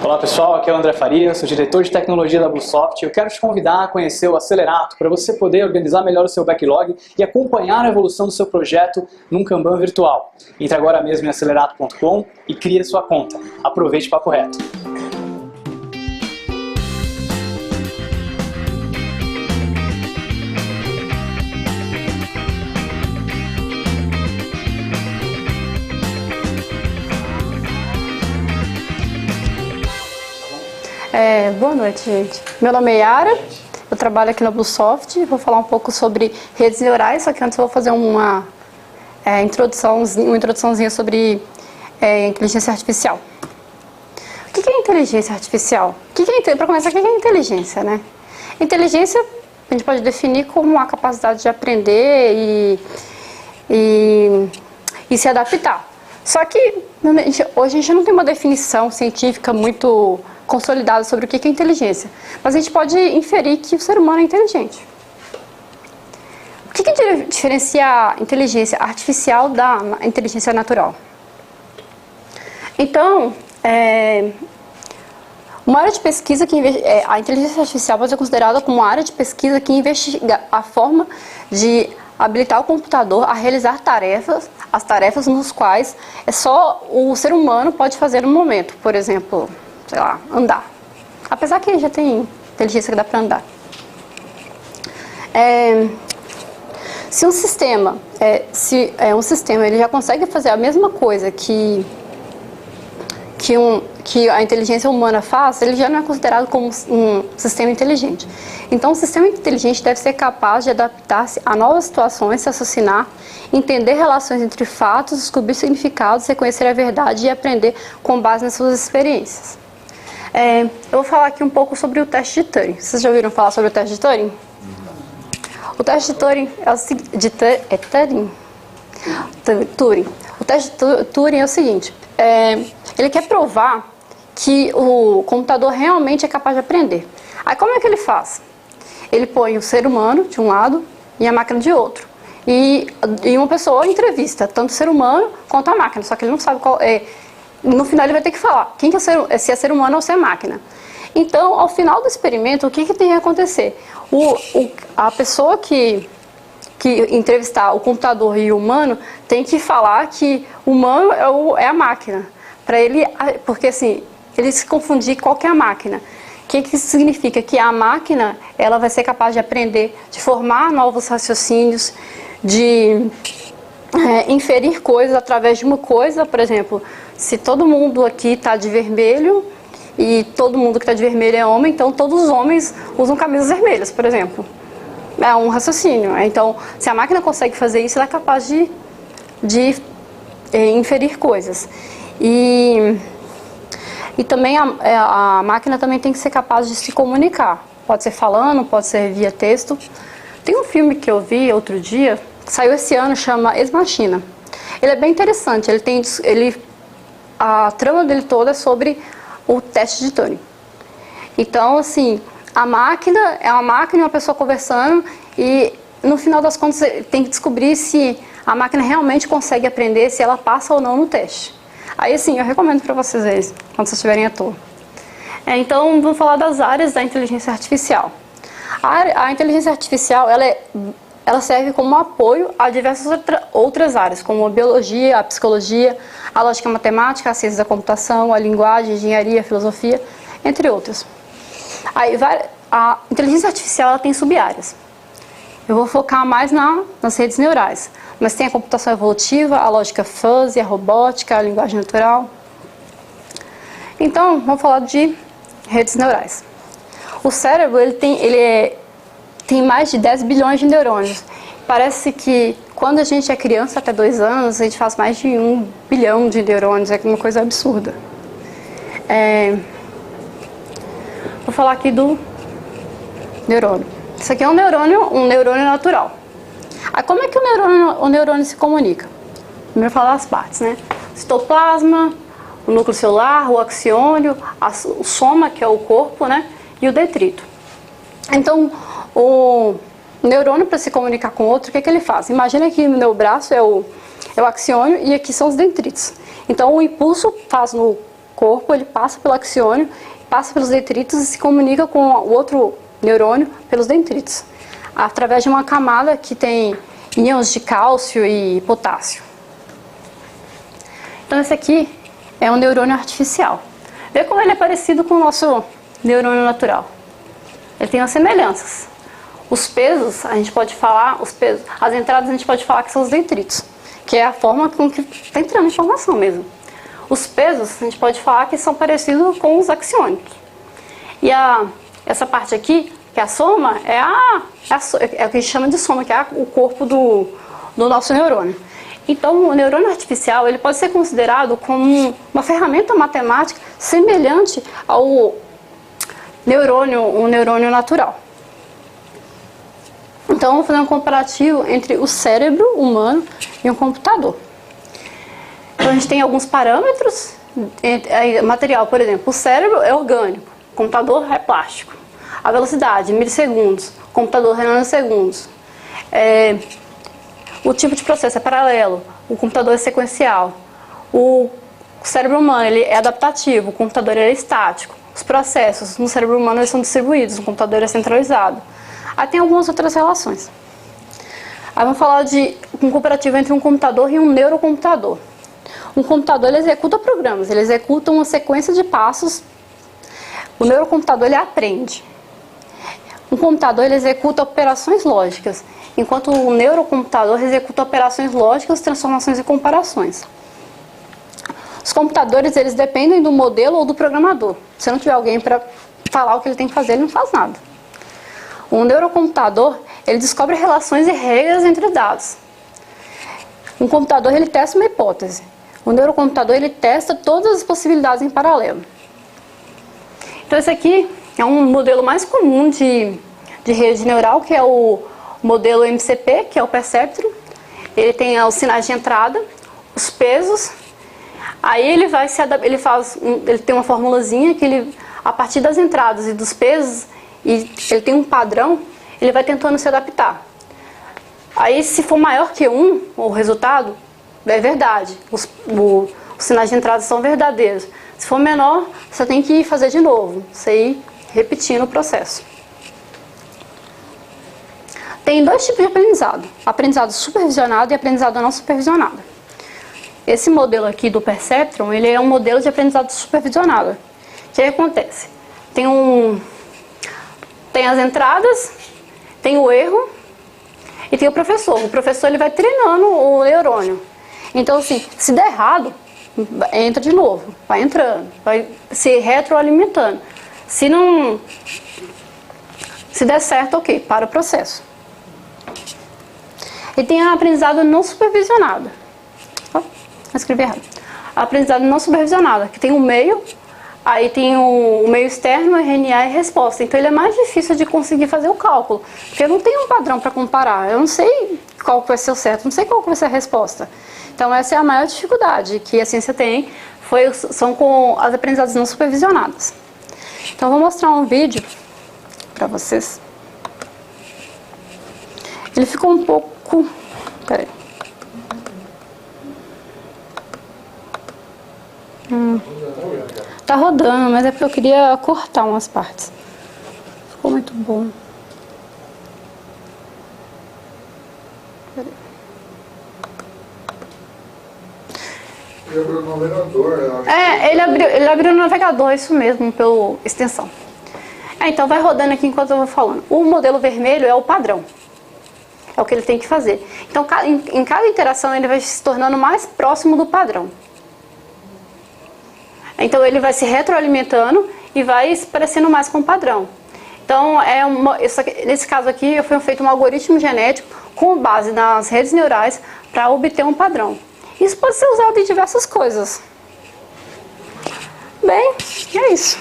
Olá pessoal, aqui é o André Faria, sou diretor de tecnologia da Bluesoft. Eu quero te convidar a conhecer o Acelerato para você poder organizar melhor o seu backlog e acompanhar a evolução do seu projeto num Kanban virtual. Entre agora mesmo em acelerato.com e crie sua conta. Aproveite o papo reto. Boa noite, gente. Meu nome é Yara, eu trabalho aqui na Bluesoft, vou falar um pouco sobre redes neurais, só que antes eu vou fazer uma introduçãozinha sobre inteligência artificial. O que é inteligência artificial? Para começar, o que é inteligência, né? Inteligência a gente pode definir como a capacidade de aprender e se adaptar. Só que hoje a gente não tem uma definição científica muito consolidada sobre o que é inteligência, mas a gente pode inferir que o ser humano é inteligente. O que diferencia a inteligência artificial da inteligência natural? Então, uma área de pesquisa a inteligência artificial pode ser considerada como uma área de pesquisa que investiga a forma de habilitar o computador a realizar as tarefas nos quais só o ser humano pode fazer no momento. Por exemplo, sei lá, andar. Apesar que já tem inteligência que dá para andar. Se um sistema ele já consegue fazer a mesma coisa que a inteligência humana faz, ele já não é considerado como um sistema inteligente. Então, o sistema inteligente deve ser capaz de adaptar-se a novas situações, se raciocinar, entender relações entre fatos, descobrir significados, reconhecer a verdade e aprender com base nas suas experiências. Eu vou falar aqui um pouco sobre o teste de Turing. Vocês já ouviram falar sobre o teste de Turing? O teste de Turing é o seguinte... Turing. O teste de Turing é o seguinte. Ele quer provar que o computador realmente é capaz de aprender. Aí como é que ele faz? Ele põe o ser humano de um lado e a máquina de outro. E uma pessoa entrevista tanto o ser humano quanto a máquina, só que ele não sabe qual é. No final ele vai ter que falar se é ser humano ou se é máquina. Então, ao final do experimento, o que tem que acontecer? A pessoa que entrevistar o computador e o humano tem que falar que o humano é a máquina. Porque assim, ele se confundir qual que é a máquina. O que isso significa? Que a máquina ela vai ser capaz de aprender, de formar novos raciocínios, de inferir coisas através de uma coisa. Por exemplo, se todo mundo aqui está de vermelho e todo mundo que está de vermelho é homem, então todos os homens usam camisas vermelhas, por exemplo. É um raciocínio. Então, se a máquina consegue fazer isso, ela é capaz de inferir coisas. E também a máquina também tem que ser capaz de se comunicar. Pode ser falando, pode ser via texto. Tem um filme que eu vi outro dia, que saiu esse ano, chama Ex Machina. Ele é bem interessante. A trama dele toda é sobre o teste de Turing. Então, assim, a máquina é uma máquina e uma pessoa conversando e, no final das contas, tem que descobrir se a máquina realmente consegue aprender, se ela passa ou não no teste. Aí, assim, eu recomendo para vocês verem, quando vocês estiverem à toa. Então, vamos falar das áreas da inteligência artificial. A inteligência artificial, ela serve como apoio a diversas outras áreas, como a biologia, a psicologia, a lógica matemática, a ciência da computação, a linguagem, a engenharia, a filosofia, entre outras. A inteligência artificial ela tem sub-áreas. Eu vou focar mais nas redes neurais, mas tem a computação evolutiva, a lógica fuzzy, a robótica, a linguagem natural. Então, vamos falar de redes neurais. O cérebro tem mais de 10 bilhões de neurônios. Parece que quando a gente é criança, até 2 anos, a gente faz mais de 1 bilhão de neurônios. É uma coisa absurda. Vou falar aqui do neurônio. Isso aqui é um neurônio natural. Aí como é que o neurônio se comunica? Primeiro falar as partes, né? O citoplasma, o núcleo celular, o axiônio, o soma, que é o corpo, né? E o detrito. Então, o neurônio, para se comunicar com o outro, o que ele faz? Imagina que no meu braço é o axiônio e aqui são os detritos. Então, o impulso faz corpo, ele passa pelo axiônio, passa pelos detritos e se comunica com o outro neurônio pelos detritos, através de uma camada que tem íons de cálcio e potássio. Então esse aqui é um neurônio artificial. Vê como ele é parecido com o nosso neurônio natural. Ele tem as semelhanças. Os pesos, a gente pode falar, as entradas a gente pode falar que são os detritos, que é a forma com que está entrando a informação mesmo. Os pesos, a gente pode falar que são parecidos com os axiônicos. E essa parte aqui, que é a soma, é o que a gente chama de soma, que é o corpo do nosso neurônio. Então, o neurônio artificial ele pode ser considerado como uma ferramenta matemática semelhante ao neurônio natural. Então, vamos fazer um comparativo entre o cérebro humano e um computador. Então, a gente tem alguns parâmetros. Material, por exemplo, o cérebro é orgânico, o computador é plástico. A velocidade, milissegundos, o computador é nanosegundos. O tipo de processo é paralelo, o computador é sequencial. O cérebro humano ele é adaptativo, o computador é estático. Os processos no cérebro humano eles são distribuídos, o computador é centralizado. Aí tem algumas outras relações. Aí vamos falar de um comparativo entre um computador e um neurocomputador. Um computador ele executa programas, ele executa uma sequência de passos. O neurocomputador ele aprende. Um computador ele executa operações lógicas, enquanto o neurocomputador executa operações lógicas, transformações e comparações. Os computadores eles dependem do modelo ou do programador. Se não tiver alguém para falar o que ele tem que fazer, ele não faz nada. O neurocomputador ele descobre relações e regras entre dados. Um computador ele testa uma hipótese. O neurocomputador ele testa todas as possibilidades em paralelo. Então esse aqui é um modelo mais comum de rede neural, que é o modelo MCP, que é o Perceptron. Ele tem os sinais de entrada, os pesos. Aí ele vai ele tem uma formulazinha que ele, a partir das entradas e dos pesos, e ele tem um padrão, ele vai tentando se adaptar. Aí se for maior que 1, o resultado é verdade, os sinais de entrada são verdadeiros. Se for menor, você tem que fazer de novo, você ir repetindo o processo. Tem dois tipos de aprendizado, aprendizado supervisionado e aprendizado não supervisionado. Esse modelo aqui do Perceptron, ele é um modelo de aprendizado supervisionado. O que acontece? Tem as entradas, tem o erro e tem o professor. O professor ele vai treinando o neurônio. Então, assim, se der errado, entra de novo, vai entrando, vai se retroalimentando. Se der certo, ok, para o processo. E tem a aprendizado não supervisionado. Escrevi errado. A aprendizado não supervisionado, que tem o meio, aí tem o meio externo, RNA e resposta. Então ele é mais difícil de conseguir fazer o cálculo, porque eu não tenho um padrão para comparar. Eu não sei qual vai ser o certo, não sei qual vai ser a resposta. Então essa é a maior dificuldade que a ciência tem, são com as aprendizadas não supervisionadas. Então eu vou mostrar um vídeo para vocês. Ele ficou um pouco... Peraí. Tá rodando, mas é porque eu queria cortar umas partes. Ficou muito bom. Peraí. Ele abriu o navegador, eu acho. Ele abriu o navegador, isso mesmo, pela extensão. Então vai rodando aqui enquanto eu vou falando. O modelo vermelho é o padrão. É o que ele tem que fazer. Então, em cada interação, ele vai se tornando mais próximo do padrão. Então, ele vai se retroalimentando e vai se parecendo mais com o padrão. Então, nesse caso aqui, foi feito um algoritmo genético com base nas redes neurais para obter um padrão. Isso pode ser usado em diversas coisas. Bem, é isso.